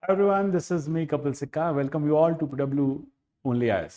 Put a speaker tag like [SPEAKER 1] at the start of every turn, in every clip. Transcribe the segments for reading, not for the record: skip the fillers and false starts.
[SPEAKER 1] Everyone, this is me Kapil Sikka. Welcome you all to PW Only IS.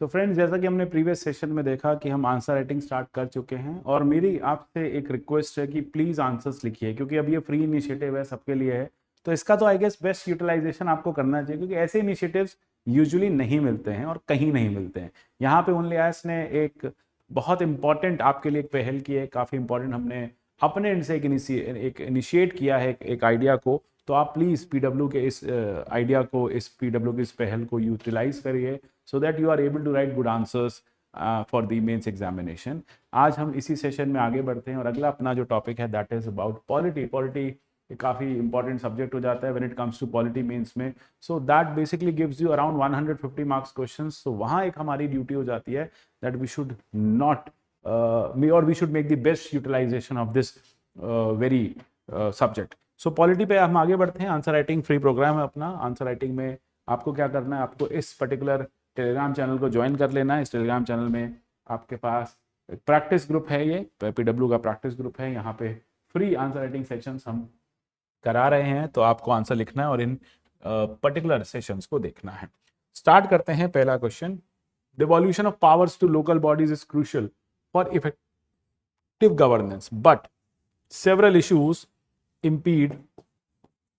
[SPEAKER 1] तो friends, जैसा कि हमने previous session में देखा कि हम आंसर राइटिंग स्टार्ट कर चुके हैं और मेरी आपसे एक रिक्वेस्ट है कि प्लीज़ आंसर्स लिखिए, क्योंकि अब ये फ्री इनिशिएटिव है, सबके लिए है। तो इसका तो आई गेस बेस्ट यूटिलाइजेशन आपको करना चाहिए, क्योंकि ऐसे इनिशिएटिव्स यूजुअली नहीं मिलते हैं और कहीं नहीं मिलते हैं। यहाँ पे ओनली आइस ने एक बहुत इंपॉर्टेंट आपके लिए एक पहल की है, काफ़ी इंपॉर्टेंट। हमने अपने एंड से एक इनिशिएट किया है एक आइडिया को। तो आप प्लीज़ पीडब्ल्यू के इस आइडिया को, इस पीडब्ल्यू की इस पहल को यूटिलाइज करिए, so that you are able to write good answers for the mains examination. आज हम इसी सेशन में आगे बढ़ते हैं और अगला अपना जो टॉपिक है that is about polity. Polity काफ़ी इंपॉर्टेंट सब्जेक्ट हो जाता है when it comes to polity mains में। So that basically gives you around 150 marks question. So वहाँ एक हमारी ड्यूटी हो जाती है that we should not we should make the best utilization of this very subject. So polity पे हम आगे बढ़ते हैं। आंसर राइटिंग फ्री प्रोग्राम है अपना। आंसर राइटिंग में आपको क्या करना है, आपको इस पर्टिकुलर टेलीग्राम चैनल को ज्वाइन कर लेना है। इस टेलीग्राम चैनल में आपके पास एक प्रैक्टिस ग्रुप है, ये पीडब्ल्यू का प्रैक्टिस ग्रुप है। यहाँ पे फ्री आंसर राइटिंग सेशंस हम करा रहे हैं, तो आपको आंसर लिखना है और इन पर्टिकुलर सेशंस को देखना है। स्टार्ट करते हैं। पहला question, devolution of powers to local bodies is crucial for effective governance, but several issues impede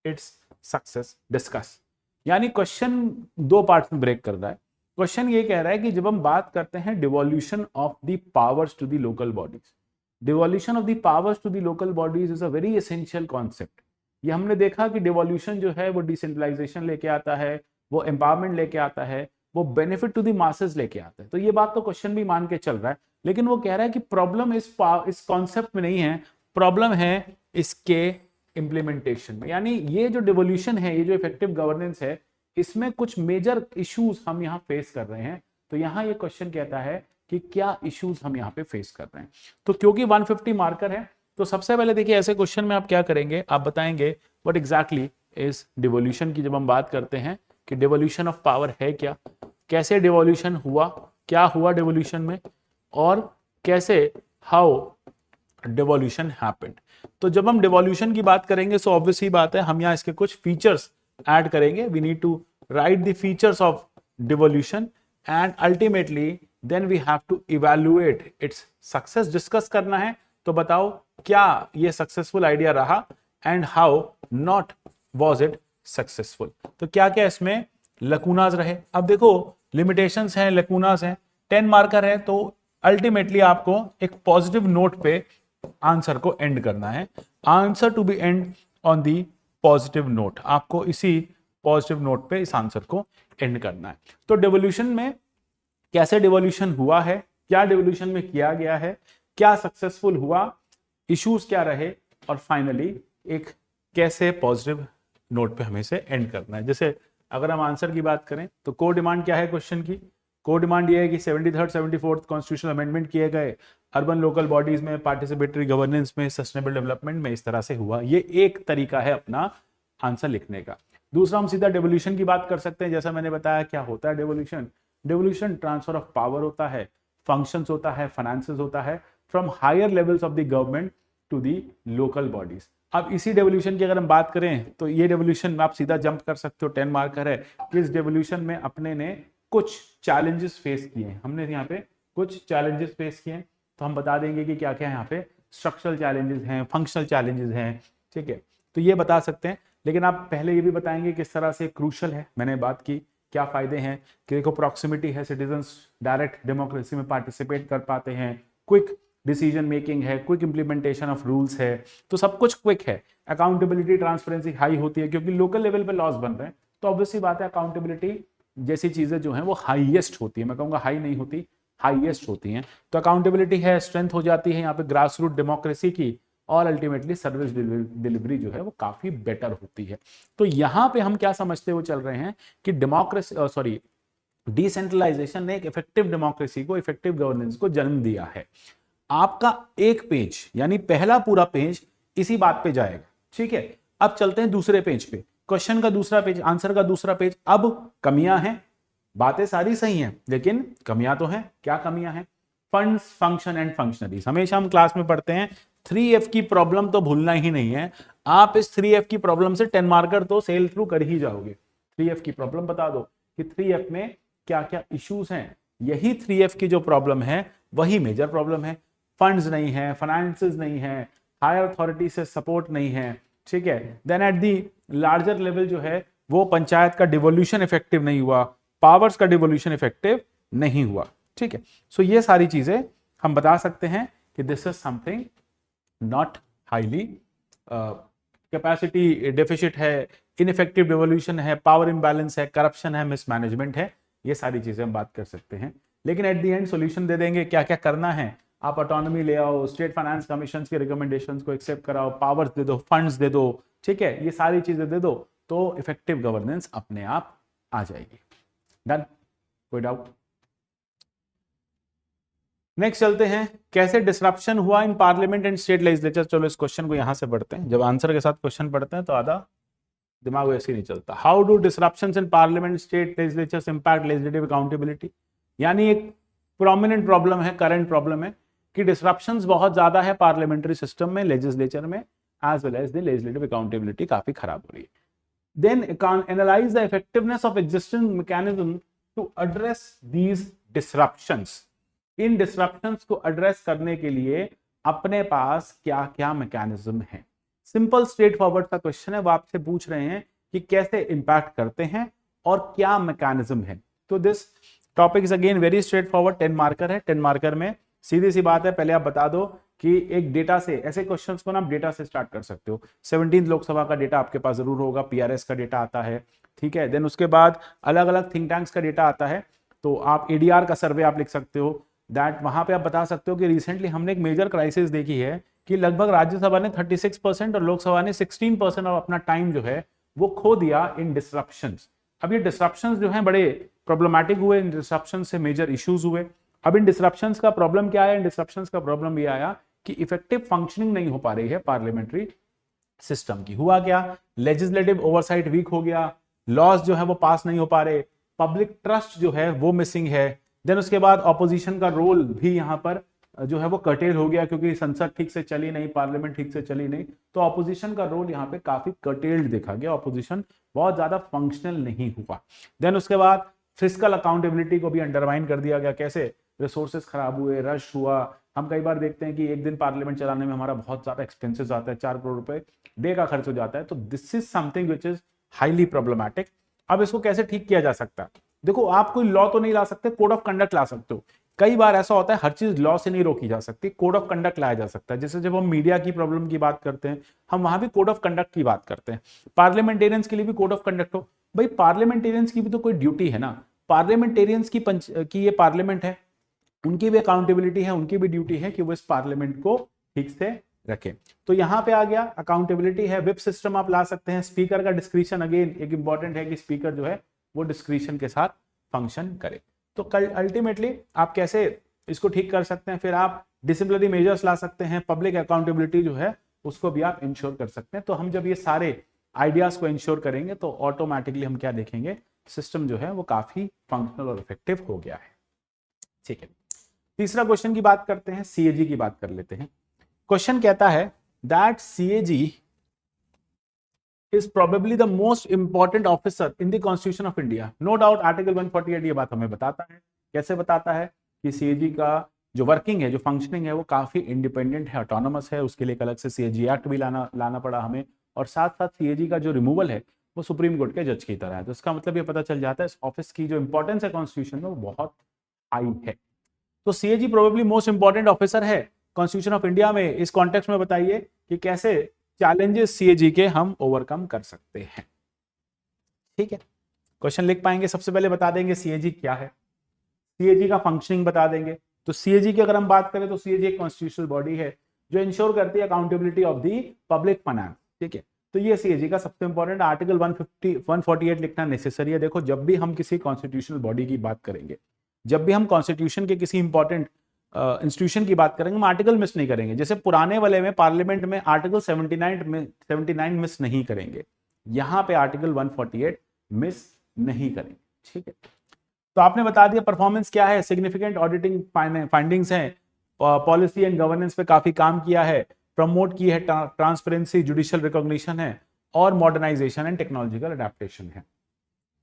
[SPEAKER 1] its success. Discuss। यानी क्वेश्चन दो पार्ट्स में ब्रेक कर रहा है। क्वेश्चन ये कह रहा है कि जब हम बात करते हैं devolution of the powers to the local bodies, devolution of the powers to the local bodies is a very essential concept. ये हमने देखा कि डिवोल्यूशन जो है वो डिसेंट्रलाइजेशन लेके आता है, वो एम्पावरमेंट लेके आता है, वो बेनिफिट टू द मासेस लेके आता है। तो ये बात तो क्वेश्चन भी मान के चल रहा है, लेकिन वो कह रहा है कि प्रॉब्लम इस कॉन्सेप्ट में नहीं है, प्रॉब्लम है इसके इंप्लीमेंटेशन में। यानी ये जो डिवोल्यूशन है, ये जो इफेक्टिव गवर्नेंस है, इसमें कुछ मेजर इश्यूज हम यहाँ फेस कर रहे हैं। तो यहाँ ये क्वेश्चन कहता है कि क्या इश्यूज हम यहाँ पे फेस कर रहे हैं। तो क्योंकि 150 मार्कर है, तो सबसे पहले देखिए ऐसे क्वेश्चन में आप क्या करेंगे, आप बताएंगे व्हाट एग्जैक्टली इज डिवोल्यूशन की। जब हम बात करते हैं कि डिवोल्यूशन ऑफ पावर है क्या, कैसे डिवोल्यूशन हुआ, क्या हुआ डिवोल्यूशन में, और कैसे हाउ डिवोल्यूशन हैपेंड। तो जब हम डिवोल्यूशन की बात करेंगे सो ऑब्वियस ही बात है हम यहाँ इसके कुछ फीचर्स ऐड करेंगे। We need to write the features of devolution and ultimately then we have to evaluate its success. Discuss करना है, तो बताओ क्या ये सक्सेसफुल आइडिया रहा and how not was it successful. तो क्या क्या इसमें लकूनाज रहे। अब देखो लिमिटेशंस हैं, लकूनाज हैं, 10 मार्कर है, तो अल्टीमेटली आपको एक पॉजिटिव नोट पे आंसर को एंड करना है। Answer to be end on the positive note. आपको इसी पॉजिटिव नोट पे इस आंसर को एंड करना है। तो डिवोल्यूशन में कैसे डिवोल्यूशन हुआ है, क्या डिवोल्यूशन में किया गया है, क्या सक्सेसफुल हुआ, इश्यूज क्या रहे, और फाइनली एक कैसे पॉजिटिव नोट पे हमें से एंड करना है। जैसे अगर हम आंसर की बात करें तो को डिमांड क्या है क्वेश्चन की, को डिमांड ये है कि 73rd 74th कॉन्स्टिट्यूशनल अमेंडमेंट किए गए, अर्बन लोकल बॉडीज में, पार्टिसिपेटरी गवर्नेंस में, सस्टेनेबल डेवलपमेंट में, इस तरह से हुआ। ये एक तरीका है अपना आंसर लिखने का। दूसरा हम सीधा डिवोल्यूशन की बात कर सकते हैं। जैसा मैंने बताया क्या होता है devolution, devolution transfer of power होता है, फंक्शंस होता है, फाइनेंसेस होता है from higher levels of the government to the local bodies. अब इसी डेवोल्यूशन की अगर हम बात करें तो ये डेवोल्यूशन में आप सीधा जंप कर सकते हो, 10 मार्कर है। इस डेवोल्यूशन में अपने ने कुछ चैलेंजेस फेस किए हैं, हमने यहाँ पे कुछ चैलेंजेस फेस किए हैं, तो हम बता देंगे कि क्या क्या यहाँ पे स्ट्रक्चरल चैलेंजेस हैं, फंक्शनल चैलेंजेस हैं, ठीक है, तो ये बता सकते हैं। लेकिन आप पहले ये भी बताएंगे किस तरह से क्रूशल है, मैंने बात की क्या फायदे हैं कि देखो प्रॉक्सिमिटी है, सिटीजन्स डायरेक्ट डेमोक्रेसी में पार्टिसिपेट कर पाते हैं, क्विक डिसीजन मेकिंग है, क्विक इंप्लीमेंटेशन ऑफ रूल्स है, तो सब कुछ क्विक है। अकाउंटेबिलिटी ट्रांसपेरेंसी हाई होती है, क्योंकि लोकल लेवल पे लॉस बन रहे हैं, तो ऑब्वियसली बात है अकाउंटेबिलिटी जैसी चीजें जो हैं वो हाईएस्ट होती है। मैं कहूँगा हाई नहीं होती, हाईएस्ट होती हैं। तो अकाउंटेबिलिटी है, स्ट्रेंथ हो जाती है यहाँ पे ग्रास रूट डेमोक्रेसी की, और अल्टीमेटली सर्विस डिलीवरी जो है वो काफी बेटर होती है। तो यहाँ पे हम क्या समझते हुए चल रहे हैं कि डेमोक्रेसी डिसेंट्रलाइजेशन ने एक इफेक्टिव डेमोक्रेसी को, इफेक्टिव गवर्नेंस को जन्म दिया है। आपका एक पेज यानी पहला पूरा पेज इसी बात पे जाएगा, ठीक है। अब चलते हैं दूसरे पेज पे, क्वेश्चन का दूसरा पेज, आंसर का दूसरा पेज। अब कमियां हैं, बातें सारी सही हैं, लेकिन कमियां तो हैं। क्या कमियां हैं? Funds, function and functionaries. हमेशा हम क्लास में पढ़ते हैं 3F की प्रॉब्लम तो भूलना ही नहीं है। आप इस 3F की प्रॉब्लम से 10 मार्कर तो सेल थ्रू कर ही जाओगे। 3F की प्रॉब्लम बता दो कि 3F में क्या क्या इश्यूज हैं। यही 3F की जो प्रॉब्लम है वही मेजर प्रॉब्लम है। फंड्स नहीं है, फाइनेंसेस नहीं है, हायर अथॉरिटी से सपोर्ट नहीं है, ठीक है। Then at the larger level जो है वो पंचायत का डिवोल्यूशन इफेक्टिव नहीं हुआ, पावर्स का डिवोल्यूशन इफेक्टिव नहीं हुआ, ठीक है। सो ये सारी चीजें हम बता सकते हैं कि this is something not highly, capacity deficit है, इनइफेक्टिव डिवोल्यूशन है, पावर इम्बैलेंस है, करप्शन है, मिसमैनेजमेंट है, ये सारी चीजें हम बात कर सकते हैं। लेकिन एट द एंड सॉल्यूशन दे देंगे क्या क्या करना है। आप ऑटोनॉमी ले आओ, स्टेट फाइनेंस कमीशन की रिकमेंडेशंस को एक्सेप्ट कराओ, पावर्स दे दो, फंड्स दे दो, ठीक है, ये सारी चीजें दे दो तो इफेक्टिव गवर्नेंस अपने आप आ जाएगी। डन, कोई डाउट? नेक्स्ट चलते हैं, कैसे डिसरप्शन हुआ in parliament and state legislature. चलो इस क्वेश्चन को यहां से पढ़ते हैं, जब आंसर के साथ क्वेश्चन पढ़ते हैं तो आधा दिमाग वैसे ही नहीं चलता। How do disruptions in parliament state legislatures impact legislative accountability. यानी एक प्रोमिनेंट प्रॉब्लम है, करंट प्रॉब्लम है कि डिसरप्शंस बहुत ज्यादा है पार्लियामेंट्री सिस्टम में, लेजिस्लेचर में, as well as the legislative accountability काफी खराब हो रही है। Then analyze the effectiveness of existing mechanism to address these disruptions. In disruptions को address करने के लिए अपने पास क्या क्या मैकेनिज्म है। सिंपल स्ट्रेट फॉरवर्ड का क्वेश्चन है, वो आपसे पूछ रहे हैं कि कैसे इंपैक्ट करते हैं और क्या मैकेनिज्म है। तो this topic is again very straight forward, 10 marker है। 10 मार्कर में सीधी सी बात है, पहले आप बता दो कि एक डेटा से, ऐसे क्वेश्चंस को ना आप डेटा से स्टार्ट कर सकते हो। 17th लोकसभा का डेटा आपके पास जरूर होगा, पीआरएस का डेटा आता है, ठीक है। देन उसके बाद अलग अलग थिंक टैंक्स का डेटा आता है, तो आप एडीआर का सर्वे आप लिख सकते हो। दैट वहां पे आप बता सकते हो कि रिसेंटली हमने एक मेजर क्राइसिस देखी है कि लगभग राज्यसभा ने 36% और लोकसभा ने 16% ऑफ अपना टाइम जो है वो खो दिया इन डिसरप्शंस। अब ये डिसरप्शंस जो हैं बड़े प्रॉब्लमैटिक हुए, इन डिसरप्शन से मेजर इश्यूज हुए। अब इन डिसरप्शंस का प्रॉब्लम क्या आया? इन डिसरप्शंस का प्रॉब्लम ये आया कि इफेक्टिव फंक्शनिंग नहीं हो पा रही है पार्लियामेंट्री सिस्टम की। हुआ क्या? लेजिस्लेटिव ओवरसाइट वीक हो गया, लॉज जो है वो पास नहीं हो पा रहे, पब्लिक ट्रस्ट जो है वो मिसिंग है। देन उसके बाद ऑपोजिशन का रोल भी यहां पर जो है वो कर्टेल हो गया, क्योंकि संसद ठीक से चली नहीं, पार्लियामेंट ठीक से चली नहीं, तो ऑपोजिशन का रोल यहाँ पे काफी कर्टेल्ड देखा गया, ऑपोजिशन बहुत ज्यादा फंक्शनल नहीं हुआ। देन उसके बाद फिस्कल अकाउंटेबिलिटी को भी अंडरमाइन कर दिया गया। कैसे? रिसोर्सेज खराब हुए, रश हुआ। हम कई बार देखते हैं कि एक दिन पार्लियामेंट चलाने में हमारा बहुत ज्यादा एक्सपेंसेस आता है, 4 करोड़ रुपए डे का खर्च हो जाता है। तो this is something which is highly problematic. अब इसको कैसे ठीक किया जा सकता है? देखो, आप कोई लॉ तो नहीं ला सकते, कोड ऑफ कंडक्ट ला सकते हो। कई बार ऐसा होता है हर चीज लॉ से नहीं रोकी जा सकती, कोड ऑफ कंडक्ट लाया जा सकता है। जैसे जब हम मीडिया की प्रॉब्लम की बात करते हैं, हम वहां भी कोड ऑफ कंडक्ट की बात करते हैं। पार्लियामेंटेरियंस के लिए भी कोड ऑफ कंडक्ट हो। भाई पार्लियामेंटेरियंस की भी तो कोई ड्यूटी है ना, पार्लियामेंटेरियंस की ये पार्लियामेंट है, उनकी भी अकाउंटेबिलिटी है, उनकी भी ड्यूटी है कि वो इस पार्लियामेंट को ठीक से रखें। तो यहां पे आ गया, अकाउंटेबिलिटी है। विप सिस्टम आप ला सकते हैं। स्पीकर का डिस्क्रिशन अगेन एक इंपॉर्टेंट है कि स्पीकर जो है वो डिस्क्रिशन के साथ फंक्शन करे। तो कल अल्टीमेटली आप कैसे इसको ठीक कर सकते हैं? फिर आप डिसिप्लिनरी मेजर्स ला सकते हैं, पब्लिक अकाउंटेबिलिटी जो है उसको भी आप इंश्योर कर सकते हैं। तो हम जब ये सारे आइडियाज को इंश्योर करेंगे तो ऑटोमेटिकली हम क्या देखेंगे? सिस्टम जो है वो काफी फंक्शनल और इफेक्टिव हो गया है, ठीक है। तीसरा क्वेश्चन की बात करते हैं, सीएजी की बात कर लेते हैं। क्वेश्चन कहता है that CAG is probably the most important officer in the constitution of India. No doubt article 148 ये बात हमें बताता है। कैसे बताता है? कि सीएजी का जो वर्किंग है, जो फंक्शनिंग है, वो काफी इंडिपेंडेंट है, ऑटोनोमस है। उसके लिए एक अलग से सीएजी एक्ट भी लाना पड़ा हमें, और साथ साथ सीएजी का जो रिमूवल है वो सुप्रीम कोर्ट के जज की तरह है। तो इसका मतलब ये पता चल जाता है इस ऑफिस की जो इंपॉर्टेंस है कॉन्स्टिट्यूशन में वो बहुत हाई है। तो CAG probably most important officer है कॉन्स्टिट्यूशन ऑफ इंडिया में। इस कॉन्टेक्स्ट में बताइए कि कैसे चैलेंजेस सीएजी के हम ओवरकम कर सकते हैं, ठीक है। क्वेश्चन लिख पाएंगे? सबसे पहले बता देंगे सीएजी क्या है, सीएजी का फंक्शनिंग बता देंगे। तो सीएजी की अगर हम बात करें तो सीएजी एक कॉन्स्टिट्यूशनल बॉडी है जो इंश्योर करती है accountability of the public finance, ठीक है। तो ये सीएजी का सबसे इंपॉर्टेंट आर्टिकल 148 लिखना नेसेसरी है। देखो, जब भी हम किसी कॉन्स्टिट्यूशनल बॉडी की बात करेंगे, जब भी हम कॉन्स्टिट्यूशन के किसी इंपॉर्टेंट इंस्टीट्यूशन की बात करेंगे, हम आर्टिकल मिस नहीं करेंगे। जैसे पुराने वाले में पार्लियामेंट में आर्टिकल 79 मिस नहीं करेंगे, यहां पे आर्टिकल 148 मिस नहीं करेंगे, ठीक है। तो आपने बता दिया परफॉर्मेंस क्या है, सिग्निफिकेंट ऑडिटिंग फाइंडिंग्स हैं, पॉलिसी एंड गवर्नेंस पे काफी काम किया है, प्रमोट की है ट्रांसपेरेंसी, जुडिशियल रिकॉग्निशन है और मॉडर्नाइजेशन एंड टेक्नोलॉजिकल अडेप्टेशन है।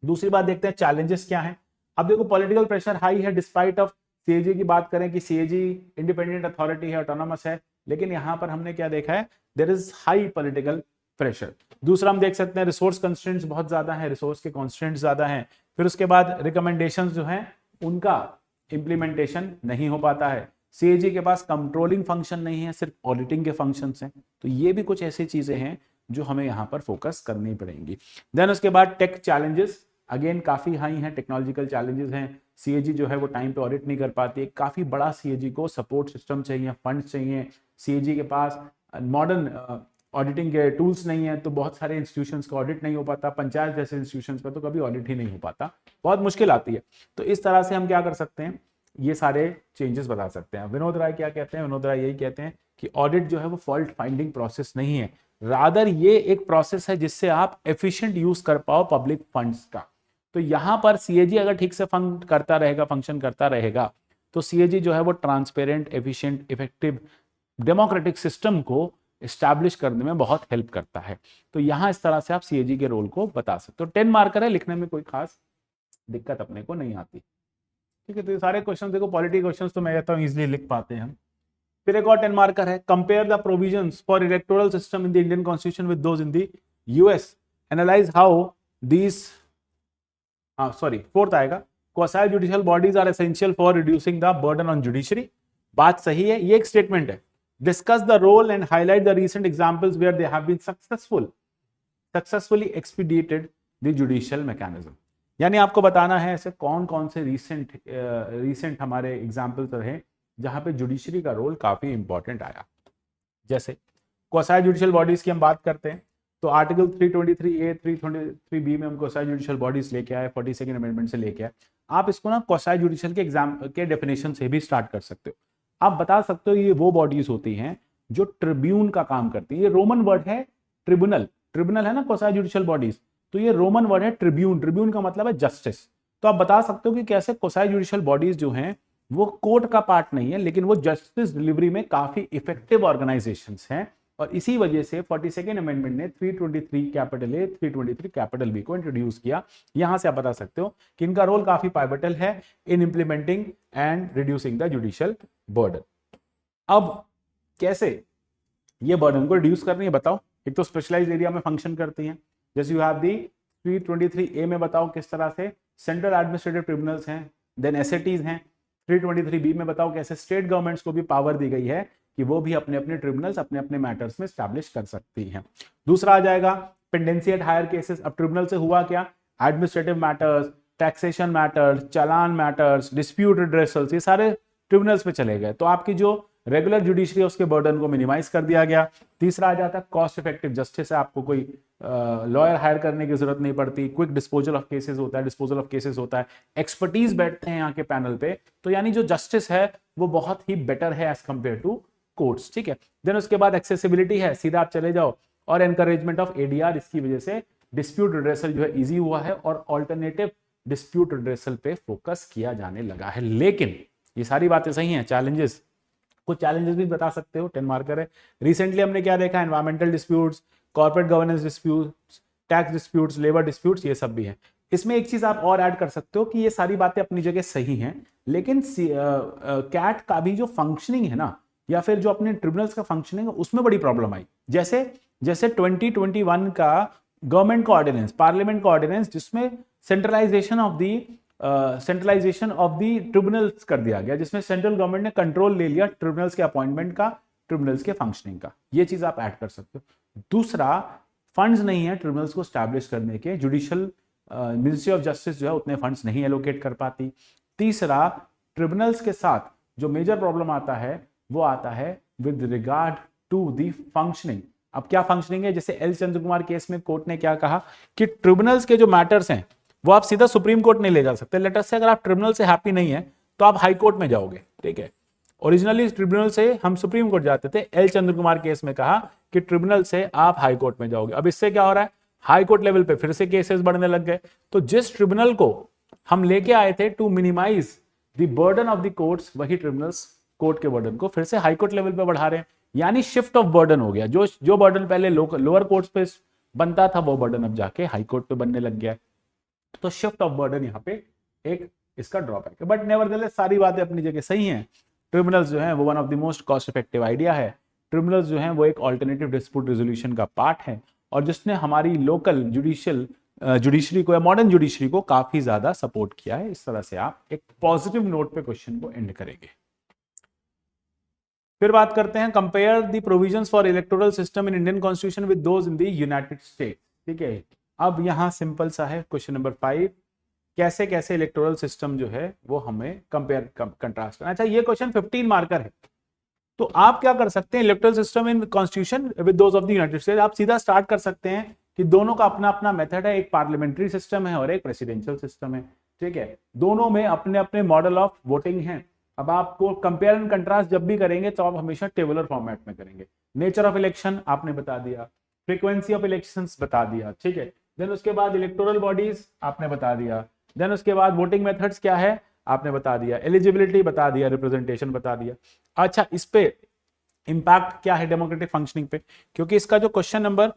[SPEAKER 1] दूसरी बात देखते हैं चैलेंजेस क्या है। अब देखो पॉलिटिकल प्रेशर हाई है, डिस्पाइट ऑफ सीएजी की बात करें कि सीएजी इंडिपेंडेंट अथॉरिटी है, ऑटोनोमस है, लेकिन यहां पर हमने क्या देखा है, there is high political pressure. दूसरा हम देख सकते हैं रिसोर्स कंस्ट्रेंट्स बहुत ज्यादा है, रिसोर्स के कंस्ट्रेंट्स ज्यादा हैं। फिर उसके बाद रिकमेंडेशंस जो हैं उनका इंप्लीमेंटेशन नहीं हो पाता है। सीएजी के पास कंट्रोलिंग फंक्शन नहीं है, सिर्फ ऑडिटिंग के फंक्शंस हैं। तो ये भी कुछ ऐसी चीजें हैं जो हमें यहाँ पर फोकस करनी पड़ेंगी। देन उसके बाद टेक चैलेंजेस अगेन काफी हाई हैं, टेक्नोलॉजिकल चैलेंजेस हैं। सीएजी जो है वो टाइम पे ऑडिट नहीं कर पाती है, काफी बड़ा सीएजी को सपोर्ट सिस्टम चाहिए, फंड्स चाहिए। सीएजी के पास मॉडर्न ऑडिटिंग के टूल्स नहीं है, तो बहुत सारे इंस्टीट्यूशंस का ऑडिट नहीं हो पाता। पंचायत जैसे इंस्टीट्यूशंस का तो कभी ऑडिट ही नहीं हो पाता, बहुत मुश्किल आती है। तो इस तरह से हम क्या कर सकते हैं, ये सारे चेंजेस बता सकते हैं। विनोद राय क्या कहते हैं, विनोद राय यही कहते हैं कि ऑडिट जो है वो फॉल्ट फाइंडिंग प्रोसेस नहीं है, रादर ये एक प्रोसेस है जिससे आप एफिशिएंट यूज कर पाओ पब्लिक फंड्स का। तो यहां पर सीएजी अगर ठीक से फंक्शन करता रहेगा तो सीएजी जो है वो transparent, efficient, effective democratic system को एस्टैब्लिश करने में बहुत हेल्प करता है। तो यहां इस तरह से आप सीएजी के रोल को बता सकते हो। 10 मार्कर है, लिखने में कोई खास दिक्कत अपने को नहीं आती। ठीक है, तो ये सारे क्वेश्चन देखो पॉलिटी क्वेश्चन तो मैं कहता हूँ इजिली लिख पाते हैं हम। फिर एक और 10 मार्कर है, compare the provisions for electoral system in the Indian constitution with those in the US, analyze how these fourth आएगा, quasi judicial bodies are essential for reducing the burden on judiciary. बात सही है, ये एक statement है। Discuss the role and highlight the recent examples where they have been successfully expedited the judicial mechanism. यानी आपको बताना है ऐसे कौन कौन से रीसेंट हमारे एग्जाम्पल्स रहे जहां पे जुडिशरी का रोल काफी इंपॉर्टेंट आया। जैसे क्वासी जुडिशियल बॉडीज की हम बात करते हैं तो आर्टिकल 323A 323B में हम क्वासी जुडिशियल बॉडीज लेके आए, 42nd अमेंडमेंट से लेके आए। आप इसको ना क्वासी जुडिशियल के एग्जाम के डेफिनेशन से भी स्टार्ट कर सकते हो। आप बता सकते हो ये वो बॉडीज होती हैं जो ट्रिब्यून का काम करती है। ये रोमन वर्ड है ट्रिब्यूनल, ट्रिब्यूनल है ना क्वासी जुडिशियल बॉडीज, तो ये रोमन वर्ड है ट्रिब्यून, ट्रिब्यून का मतलब है जस्टिस। तो आप बता सकते हो कि कैसे क्वासी जुडिशियल बॉडीज जो हैं वो कोर्ट का पार्ट नहीं है, लेकिन वो जस्टिस डिलीवरी में काफी इफेक्टिव ऑर्गेनाइजेशंस हैं। और इसी वजह से 42nd अमेंडमेंट ने 323A 323B को इंट्रोड्यूस किया। यहां से आप बता सकते हो कि इनका रोल काफी पाइवटल है in implementing and reducing the judicial burden. अब कैसे ये बर्डन को रिड्यूस करनी है बताओ। एक तो स्पेशलाइज्ड एरिया में फंक्शन करती हैं, जैसे यू हैव दी 323A में बताओ किस तरह से सेंट्रल एडमिनिस्ट्रेटिव ट्रिब्यूनल्स हैं, देन एसएटीज हैं। 323B में बताओ कैसे स्टेट गवर्नमेंट्स को भी पावर दी गई है कि वो भी अपने अपने ट्रिब्यूनल्स अपने अपने मैटर्स में स्टैब्लिश कर सकती हैं। दूसरा आ जाएगा पेंडेंसी एट हायर केसेस। अब ट्रिब्यूनल से हुआ क्या, एडमिनिस्ट्रेटिव मैटर्स, टैक्सेशन मैटर्स, चालान मैटर्स, डिस्प्यूट रिड्रेसल्स, ये सारे ट्रिब्यूनल्स पे चले गए। तो आपकी जो रेगुलर जुडिशरी है उसके बर्डन को मिनिमाइज कर दिया गया। तीसरा आ जाता है कॉस्ट इफेक्टिव जस्टिस है, आपको कोई लॉयर हायर करने की जरूरत नहीं पड़ती, क्विक डिस्पोजल ऑफ केसेस होता है, एक्सपर्टीज बैठते हैं यहाँ के पैनल पे, तो यानी जो जस्टिस है वो बहुत ही बेटर है एज कंपेयर टू कोर्ट्स। ठीक है, देन उसके बाद एक्सेसिबिलिटी है, सीधा आप चले जाओ, और एनकरेजमेंट ऑफ एडीआर, इसकी वजह से डिस्प्यूट रिड्रेसल जो है इजी हुआ है और ऑल्टरनेटिव डिस्प्यूट रिड्रेसल पे फोकस किया जाने लगा है। लेकिन ये सारी बातें सही हैं, चैलेंजेस, कुछ चैलेंजेस भी बता सकते हो, 10 मार्कर है। रिसेंटली हमने क्या देखा, environmental disputes, corporate governance disputes, tax disputes, labour disputes, ये सब भी है। इसमें एक चीज आप और ऐड कर सकते हो कि ये सारी बातें अपनी जगह सही हैं, लेकिन कैट का भी जो फंक्शनिंग है ना, या फिर जो अपने ट्रिब्यूनल्स का फंक्शनिंग है, उसमें बड़ी प्रॉब्लम आई। जैसे 2021 का गवर्नमेंट का ऑर्डिनेंस, पार्लियामेंट का ऑर्डिनेंस, जिसमें सेंट्रलाइजेशन ऑफ दी ट्रिब्यूनल्स कर दिया गया, जिसमें सेंट्रल गवर्नमेंट ने कंट्रोल ले लिया ट्रिब्यूनल्स के अपॉइंटमेंट का, ट्रिब्यूनल्स के फंक्शनिंग का। ये चीज आप ऐड कर सकते हो। दूसरा, फंड्स नहीं है ट्रिब्यूनल्स को स्टैब्लिश करने के, जुडिशियल मिनिस्ट्री ऑफ जस्टिस जो है उतने फंड्स नहीं एलोकेट कर पाती। तीसरा, ट्रिब्यूनल्स के साथ जो मेजर प्रॉब्लम आता है वो आता है with regard to the functioning. अब क्या फंक्शनिंग है, जैसे एल चंद्र कुमार केस में कोर्ट ने क्या कहा कि ट्रिब्यूनल्स के जो मैटर्स हैं वो आप सीधा सुप्रीम कोर्ट नहीं ले जा सकते। लेटर से अगर आप ट्रिब्यूनल से हैप्पी नहीं है तो आप हाई कोर्ट में जाओगे। ठीक है, ओरिजिनली ट्रिब्यूनल से हम सुप्रीम कोर्ट जाते थे, एल चंद्र कुमार केस में कहा कि ट्रिब्यूनल से आप हाई कोर्ट में जाओगे। अब इससे क्या हो रहा है, हाई कोर्ट लेवल पे फिर से केसेस बढ़ने लग गए। तो जिस ट्रिब्यूनल को हम लेके आए थे to minimise the burden of the courts, वही ट्रिब्यूनल्स कोर्ट के बर्डन को फिर से हाई कोर्ट लेवल पे बढ़ा रहे हैं। यानी शिफ्ट ऑफ बर्डन हो गया, जो जो बर्डन पहले लोअर कोर्ट्स पे बनता था वो बर्डन अब जाके हाई कोर्ट पे बनने लग गया है। तो शिफ्ट ऑफ बर्डन यहाँ पे एक इसका ड्रॉबैक है, बट नेवरदलेस सारी बातें अपनी जगह सही हैं। ट्रिब्यूनल्स जो है वो one of the most cost effective idea है। ट्रिब्यूनल्स जो है वो एक ऑल्टरनेटिव डिस्प्यूट रेजोल्यूशन का पार्ट है, और जिसने हमारी लोकल जुडिशरी को या मॉडर्न जुडिशरी को काफी ज्यादा सपोर्ट किया है। इस तरह से आप एक पॉजिटिव नोट पे क्वेश्चन को एंड करेंगे। फिर बात करते हैं, compare the provisions for electoral system in Indian constitution with those in the United states. ठीक है, अब यहां सिंपल सा है क्वेश्चन नंबर 5, कैसे कैसे इलेक्टोरल सिस्टम जो है वो हमें कंपेयर कंट्रास्ट करना। अच्छा, ये क्वेश्चन 15 मार्कर है, तो आप क्या कर सकते हैं, electoral system in constitution with those of the United states, आप सीधा स्टार्ट कर सकते हैं कि दोनों का अपना अपना मेथड है, एक पार्लियामेंट्री सिस्टम है और एक प्रेसिडेंशियल सिस्टम है। ठीक है, दोनों में अपने अपने मॉडल ऑफ वोटिंग हैं। अब आपको कंपेयर एंड कंट्रास्ट जब भी करेंगे तो आप हमेशा टेबुलर फॉर्मेट में करेंगे। नेचर ऑफ इलेक्शन आपने बता दिया, फ्रीक्वेंसी ऑफ इलेक्शंस बता दिया, ठीक है, देन उसके बाद इलेक्टोरल बॉडीज आपने बता दिया, देन उसके बाद वोटिंग मेथड्स क्या है आपने बता दिया, एलिजिबिलिटी बता दिया, रिप्रेजेंटेशन बता दिया। अच्छा, इस पे इंपैक्ट क्या है डेमोक्रेटिक फंक्शनिंग पे, क्योंकि इसका जो क्वेश्चन नंबर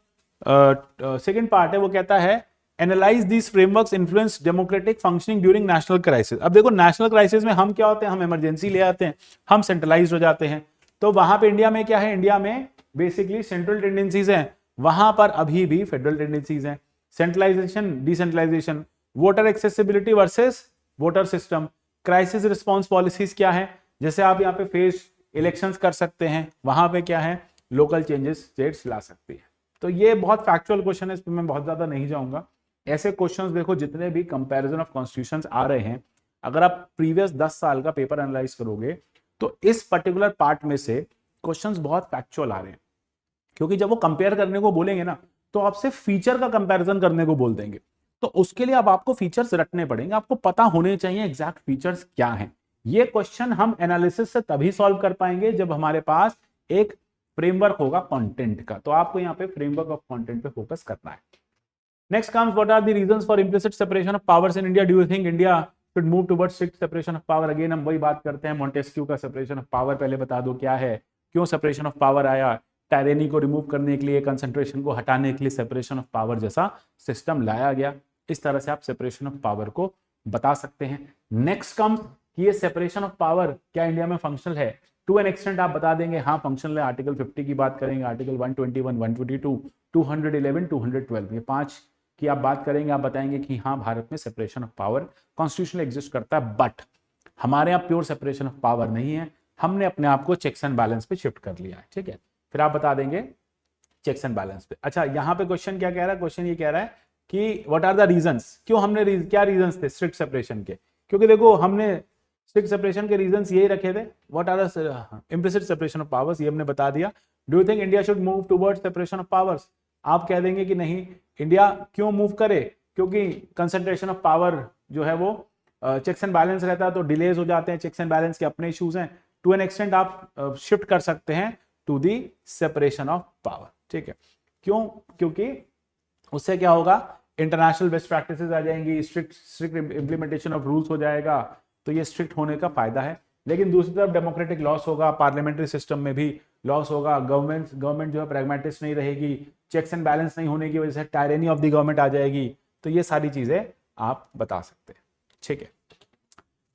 [SPEAKER 1] सेकंड पार्ट है वो कहता है analyse this frameworks influence democratic functioning during national crisis. अब देखो, नेशनल क्राइसिस में हम क्या होते हैं, हम इमरजेंसी ले आते हैं, हम सेंट्रलाइज हो जाते हैं। तो वहां पे इंडिया में क्या है, इंडिया में बेसिकली सेंट्रल टेंडेंसीज हैं, वहां पर अभी भी फेडरल टेंडेंसीज हैं। Centralisation, decentralisation, voter accessibility versus voter system, crisis response policies क्या है, जैसे आप यहाँ पे फेस इलेक्शंस कर सकते हैं, वहां पे क्या है, लोकल चेंजेस स्टेट्स ला सकती है। तो ये बहुत फैक्चुअल क्वेश्चन है, इस पर मैं बहुत ज्यादा नहीं जाऊंगा। ऐसे क्वेश्चंस देखो, जितने भी कंपैरिजन ऑफ कॉन्स्टिट्यूशंस आ रहे हैं, अगर आप प्रीवियस 10 साल का पेपर एनालाइज करोगे तो इस पर्टिकुलर पार्ट में से क्वेश्चंस बहुत फैक्चुअल आ रहे हैं, क्योंकि जब वो कंपेयर करने को बोलेंगे ना तो आपसे फीचर का कंपैरिजन करने को बोल देंगे। तो उसके लिए अब आपको फीचर्स रटने पड़ेंगे, आपको पता होने चाहिए एग्जैक्ट फीचर्स क्या हैं। ये क्वेश्चन हम एनालिसिस से तभी सॉल्व कर पाएंगे जब हमारे पास एक फ्रेमवर्क होगा कंटेंट का। तो आपको यहाँ पे फ्रेमवर्क ऑफ कंटेंट पे फोकस करना है। Next comes, what are the reasons for implicit separation of powers in India, do you think India should move towards strict separation of power. Again हम वही बात करते हैं, मॉन्टेस्क्यू का सेपरेशन ऑफ पावर पहले बता दो क्या है, क्यों सेपरेशन ऑफ पावर आया, टायरेनी को रिमूव करने के लिए, कंसंट्रेशन को हटाने के लिए सेपरेशन ऑफ पावर जैसा सिस्टम लाया गया। इस तरह से आप सेपरेशन ऑफ पावर को बता सकते हैं। नेक्स्ट कम्स कि ये सेपरेशन ऑफ पावर क्या इंडिया में फंक्शनल है, टू एन एक्सटेंट आप बता देंगे हाँ फंक्शनल है। आर्टिकल 50 की बात करेंगे, आर्टिकल 121, 122, 211, 212, ये 5 की आप बात करेंगे, आप बताएंगे कि हाँ भारत में separation of power constitutional exist करता है, बट हमारे यहाँ प्योर सेपरेशन ऑफ पावर नहीं है, हमने अपने आप को चेक्स एंड बैलेंस पे शिफ्ट कर लिया है। ठीक है, फिर आप बता देंगे चेक्स एंड बैलेंस पे। अच्छा, यहाँ पे क्वेश्चन क्या कह रहा है, क्वेश्चन ये कह रहा है कि व्हाट आर द रीजंस, क्यों हमने क्या रीजंस थे स्ट्रिक्ट सेपरेशन के, क्योंकि देखो हमने स्ट्रिक्ट सेपरेशन के रीजंस यही रखे थे, what are the implicit separation of powers, ये हमने बता दिया। Do you think India should move towards separation of powers, आप कह देंगे कि नहीं, इंडिया क्यों मूव करे, क्योंकि कंसंट्रेशन ऑफ पावर जो है वो चेक्स एंड बैलेंस रहता है तो डिलेज हो जाते हैं, चेक्स एंड बैलेंस के अपने इश्यूज हैं, टू एन एक्सटेंट आप शिफ्ट कर सकते हैं to the separation of power. ठीक है, क्यों, क्योंकि उससे क्या होगा, इंटरनेशनल बेस्ट प्रैक्टिसेस आ जाएंगी, स्ट्रिक्ट इम्प्लीमेंटेशन ऑफ रूल्स हो जाएगा, तो ये स्ट्रिक्ट होने का फायदा है। लेकिन दूसरी तरफ डेमोक्रेटिक लॉस होगा, पार्लियामेंट्री सिस्टम में भी लॉस होगा, गवर्नमेंट जो है प्रैग्मेटिस्ट नहीं रहेगी, चेक्स एंड बैलेंस नहीं होने की वजह से टायरेनी ऑफ द गवर्नमेंट आ जाएगी। तो ये सारी चीजें आप बता सकते हैं। ठीक है,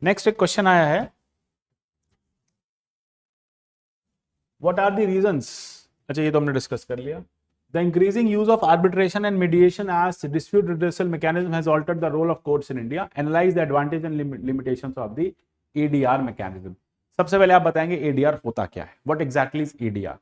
[SPEAKER 1] नेक्स्ट एक क्वेश्चन आया है, व्हाट आर द रीजंस, अच्छा ये तो हमने डिस्कस कर लिया। The increasing use of arbitration and mediation as dispute redressal mechanism has altered the role of courts in India. Analyze the advantage and limitations of the ADR mechanism. सबसे पहले आप बताएंगे ADR होता क्या है, what exactly is ADR।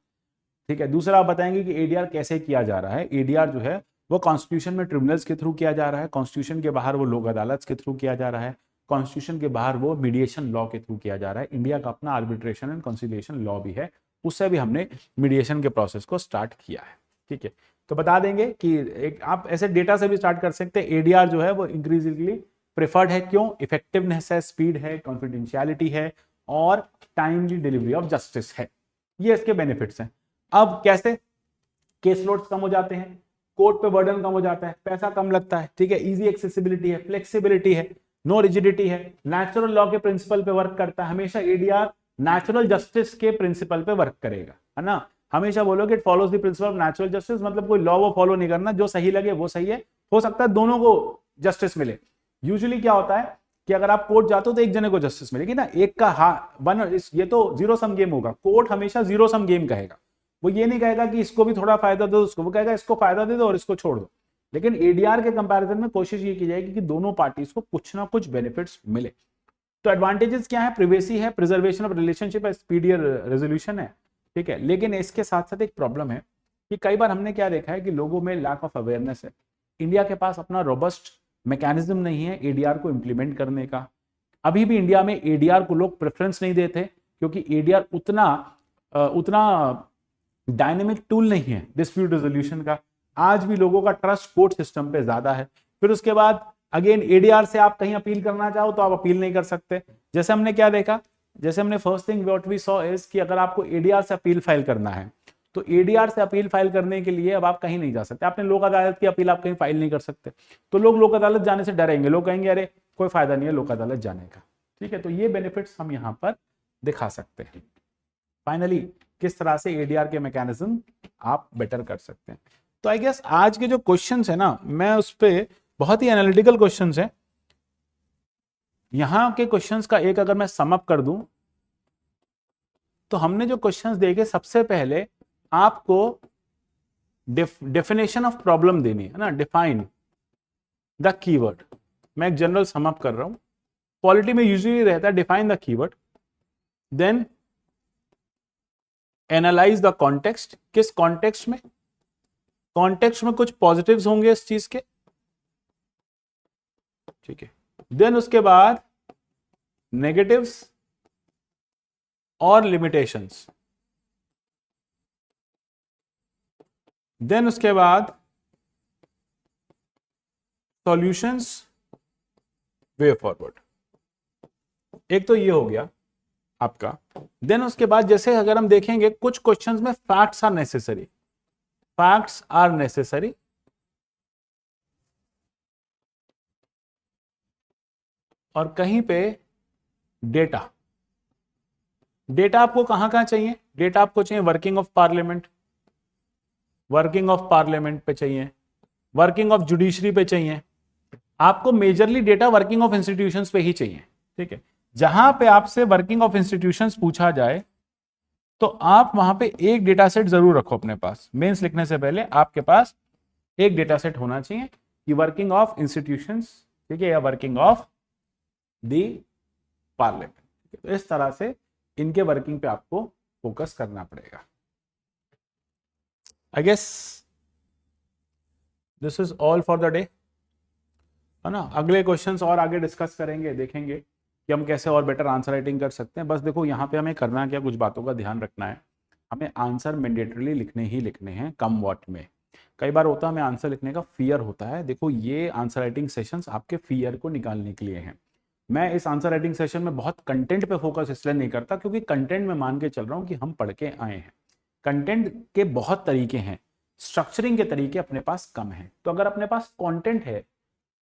[SPEAKER 1] ठीक है, दूसरा आप बताएंगे कि ADR कैसे किया जा रहा है। ADR जो है वो कॉन्स्टिट्यूशन में ट्रिब्यूनल्स के थ्रू किया जा रहा है, कॉन्स्टिट्यूशन के बाहर वो लोक अदालत के थ्रू किया जा रहा है, कॉन्स्टिट्यूशन के बाहर वो मीडिएशन लॉ के थ्रू किया जा रहा है। इंडिया का अपना आर्बिट्रेशन एंड कंसिलिएशन लॉ भी है, उससे भी हमने मीडिएशन के प्रोसेस को स्टार्ट किया है। ठीक है, तो बता देंगे कि एक आप ऐसे डेटा से भी स्टार्ट कर सकते हैं। एडीआर जो है वो इंक्रीजिंगली प्रेफर्ड है, क्यों, इफेक्टिवनेस है, स्पीड है, कॉन्फिडेंशियलिटी है और टाइमली डिलीवरी ऑफ जस्टिस है, ये इसके बेनिफिट्स हैं। अब कैसे, केस लोड्स कम हो जाते हैं, कोर्ट पे बर्डन कम हो जाता है, पैसा कम लगता है, ठीक है, इजी एक्सेसिबिलिटी है, फ्लेक्सिबिलिटी है, नो रिजिडिटी है, नेचुरल लॉ के प्रिंसिपल पे वर्क करता है, हमेशा एडीआर नेचुरल जस्टिस के प्रिंसिपल पे वर्क करेगा। है ना। हमेशा बोलोगे it follows the principle of natural justice, मतलब कोई लॉ वो फॉलो नहीं करना, जो सही लगे वो सही है, हो सकता है दोनों को जस्टिस मिले। यूजुअली क्या होता है कि अगर आप कोर्ट जाते हो तो एक जने को जस्टिस मिलेगी ना, एक का ये तो जीरो सम गेम होगा, कोर्ट हमेशा जीरो सम गेम कहेगा, वो ये नहीं कहेगा कि इसको भी थोड़ा फायदा दो उसको, वो कहेगा इसको फायदा दे दो और इसको छोड़ दो। लेकिन एडीआर के कंपैरिजन में कोशिश ये की जाएगी कि दोनों पार्टीज को कुछ ना कुछ बेनिफिट्स मिले। तो एडवांटेजेस क्या है, प्रिवेसी है, प्रिजर्वेशन ऑफ रिलेशनशिप है, स्पीडियर रेजोल्यूशन है, ठीक है। लेकिन इसके साथ साथ एक प्रॉब्लम है कि कई बार हमने क्या देखा है कि लोगों में लैक ऑफ अवेयरनेस है। इंडिया के पास अपना रोबस्ट मैकेनिज्म नहीं है एडीआर को इंप्लीमेंट करने का। अभी भी इंडिया में एडीआर को लोग प्रेफरेंस नहीं देते क्योंकि एडीआर उतना डायनेमिक टूल नहीं है डिस्प्यूट रेजोल्यूशन का। आज भी लोगों का ट्रस्ट कोर्ट सिस्टम पे ज्यादा है। फिर उसके बाद अगेन एडीआर से आप कहीं अपील करना चाहो तो आप अपील नहीं कर सकते। जैसे हमने क्या देखा, जैसे हमने first thing what we saw is कि अगर आपको एडीआर से अपील फाइल करना है तो एडीआर से अपील फाइल करने के लिए अब आप कहीं नहीं जा सकते, आपने लोक अदालत की अपील आप कहीं फाइल नहीं कर सकते। तो लोग लोक अदालत जाने से डरेंगे, लोग कहेंगे अरे कोई फायदा नहीं है लोक अदालत जाने का, ठीक है। तो ये बेनिफिट्स हम यहाँ पर दिखा सकते हैं। फाइनली किस तरह से एडीआर के मैकेनिज्म आप बेटर कर सकते हैं। तो आई गेस आज के जो क्वेश्चंस है ना, मैं उस पर बहुत ही एनालिटिकल क्वेश्चंस है। यहां के क्वेश्चंस का एक अगर मैं सम अप कर दूं तो हमने जो क्वेश्चंस देखे, सबसे पहले आपको डेफिनेशन ऑफ प्रॉब्लम देनी है ना, डिफाइन द कीवर्ड। मैं एक जनरल सम अप कर रहा हूं, पॉलिटी में यूजुअली रहता है define the keyword, then analyse the context, किस कॉन्टेक्स्ट में, कॉन्टेक्स्ट में कुछ पॉजिटिव्स होंगे इस चीज के, ठीक है। देन उसके बाद नेगेटिव्स और लिमिटेशंस, देन उसके बाद सॉल्यूशंस, वे फॉरवर्ड। एक तो ये हो गया आपका। देन उसके बाद जैसे अगर हम देखेंगे कुछ क्वेश्चंस में facts are necessary, facts are necessary, और कहीं पे डेटा, डेटा आपको कहां कहां चाहिए, डेटा आपको चाहिए working of parliament, working of parliament पे चाहिए, वर्किंग ऑफ जुडिशरी पे चाहिए, आपको majorly data working of institutions पे ही चाहिए, ठीक है। जहां पे आपसे वर्किंग ऑफ इंस्टीट्यूशंस पूछा जाए तो आप वहां पे एक डेटा सेट जरूर रखो अपने पास, मेंस लिखने से पहले आपके पास एक डेटा सेट होना चाहिए कि वर्किंग ऑफ इंस्टीट्यूशंस, ठीक है, या वर्किंग ऑफ दी पार्लियामेंट। तो इस तरह से इनके वर्किंग पे आपको फोकस करना पड़ेगा। I guess this is all for the day, है ना। अगले क्वेश्चंस और आगे डिस्कस करेंगे, देखेंगे कि हम कैसे और बेटर आंसर राइटिंग कर सकते हैं। बस देखो यहाँ पे हमें करना क्या, कुछ बातों का ध्यान रखना है। हमें आंसर मैंडेटरीली लिखने ही लिखने हैं कम वर्ड में। कई बार होता है हमें आंसर लिखने का फियर होता है, देखो ये आंसर राइटिंग सेशंस आपके फियर को निकालने के लिए हैं। मैं इस आंसर राइटिंग सेशन में बहुत कंटेंट पे फोकस इसलिए नहीं करता क्योंकि कंटेंट में मान के चल रहा हूँ कि हम पढ़ के आए हैं। कंटेंट के बहुत तरीके हैं, स्ट्रक्चरिंग के तरीके अपने पास कम हैं। तो अगर अपने पास कंटेंट है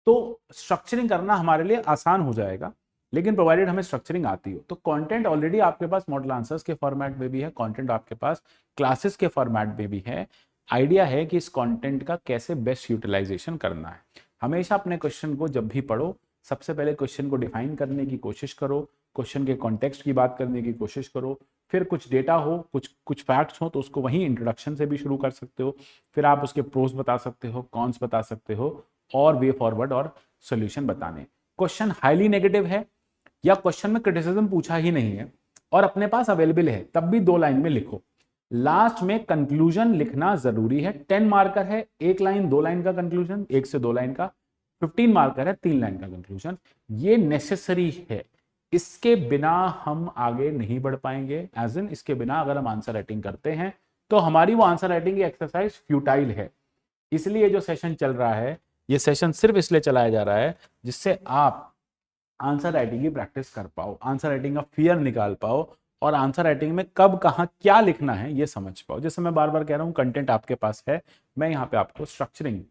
[SPEAKER 1] तो स्ट्रक्चरिंग करना हमारे लिए आसान हो जाएगा, लेकिन प्रोवाइडेड हमें स्ट्रक्चरिंग आती हो। तो कंटेंट ऑलरेडी आपके पास मॉडल आंसर्स के फॉर्मेट में भी है, कंटेंट आपके पास क्लासेस के फॉर्मेट में भी है। आइडिया है कि इस कंटेंट का कैसे बेस्ट यूटिलाइजेशन करना है। हमेशा अपने क्वेश्चन को जब भी पढ़ो, सबसे पहले क्वेश्चन को डिफाइन करने की कोशिश करो, क्वेश्चन के कॉन्टेक्स्ट की बात करने की कोशिश करो, फिर कुछ डेटा हो, कुछ फैक्ट्स हो तो उसको वहीं इंट्रोडक्शन से भी शुरू कर सकते हो, फिर आप उसके प्रोस बता सकते हो, कॉन्स बता सकते हो, और वे फॉरवर्ड और सॉल्यूशन बताने। क्वेश्चन हाईली नेगेटिव है या क्वेश्चन में क्रिटिसिज्म पूछा ही नहीं है और अपने पास अवेलेबल है, तब भी 2 लाइन में लिखो। लास्ट में कंक्लूजन लिखना जरूरी है। 10 मार्कर है, 1 लाइन 2 लाइन का कंक्लूजन, 1 से 2 लाइन का। 15 मार्कर है, 3 लाइन का कंक्लूजन। ये नेसेसरी है, इसके बिना हम आगे नहीं बढ़ पाएंगे। एज इन इसके बिना अगर हम आंसर राइटिंग करते हैं तो हमारी वो आंसर राइटिंग की एक्सरसाइज फ्यूटाइल है। इसलिए जो सेशन चल रहा है, ये सेशन सिर्फ इसलिए चलाया जा रहा है जिससे आप आंसर राइटिंग की प्रैक्टिस कर पाओ, आंसर राइटिंग का फियर निकाल पाओ और आंसर राइटिंग में कब कहाँ क्या लिखना है ये समझ पाओ। जैसे मैं बार बार कह रहा हूँ, कंटेंट आपके पास है, मैं यहाँ पे आपको स्ट्रक्चरिंग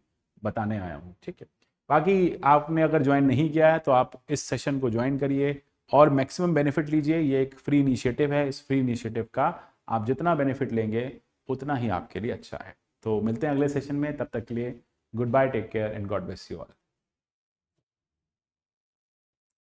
[SPEAKER 1] बताने आया हूँ, ठीक है। बाकी आपने अगर ज्वाइन नहीं किया है तो आप इस सेशन को ज्वाइन करिए और मैक्सिमम बेनिफिट लीजिए। ये एक फ्री इनिशिएटिव है, इस फ्री इनिशिएटिव का आप जितना बेनिफिट लेंगे उतना ही आपके लिए अच्छा है। तो मिलते हैं अगले सेशन में, तब तक के लिए goodbye, take care and God bless you all.